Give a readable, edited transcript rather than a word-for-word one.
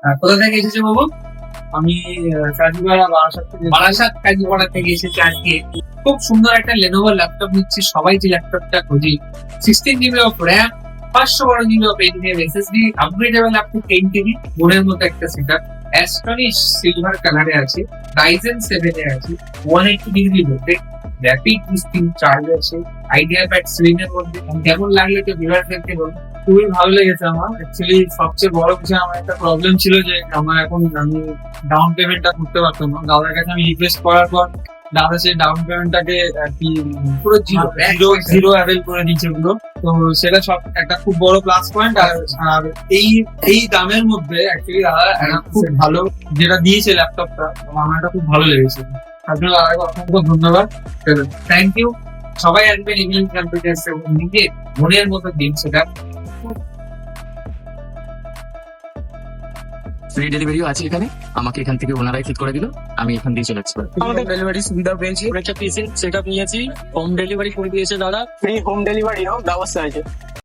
কোথা থেকে এসেছে বাবু? আমি কাজীপাড়া বারাসাত থেকে বারাসাত কাজীপাড়া থেকে এসেছে আজকে। খুব সুন্দর একটা লেনোভো ল্যাপটপ নিচ্ছি, সবাই যে ল্যাপটপটা খুঁজি। 16 GB of RAM, 512 GB of NVMe SSD, upgradeable up to 10 TB, বোর্ডের মতো একটা সেটআপ। অ্যাস্টনিশ সিলভার কালারে আছে, রাইজেন 7 এ আছে, 180 degree rotate, rapid spin charge আছে, আইডিয়া প্যাড স্ক্রিনের মধ্যে। কেমন লাগলো তো ভিউয়ারদেরকে বলুন। খুবই ভালো লেগেছে আমার। অ্যাকচুয়ালি সবচেয়ে বড় বিষয় আমার একটা প্রবলেম ছিল যে আমি ডাউন পেমেন্টটা করতে পারতাম না। দাদার কাছে আমি রিকোয়েস্ট করার পর দাদা সেই ডাউন পেমেন্টটাকে আর কি পুরো জিরো জিরো অ্যাভেল করে দিয়েছে পুরো। তো সেটা সব একটা খুব বড় প্লাস পয়েন্ট। আর এই এই দামের মধ্যে অ্যাকচুয়ালি দাদা একটা খুব ভালো যেটা দিয়েছে ল্যাপটপটা, আমার এটা খুব ভালো লেগেছে। আপনার দাদাকে অসংখ্য ধন্যবাদ। Thank you. সবাই আসবেন ইভিনিং কম্পিউটার্স এবং নিজে মনের মতো দিন সেটা। ফ্রি ডেলিভারিও আছে এখানে, আমাকে এখান থেকে ওনারাই ঠিক করে দিল, আমি এখান দিয়ে চলে যাচ্ছি। আমাদের ডেলিভারি সুবিধা পেয়েছি, একটা পিসি সেট আপ নিয়েছি, হোম ডেলিভারি করে দিয়েছে দাদা। ফ্রি হোম ডেলিভারিও ব্যবস্থা আছে।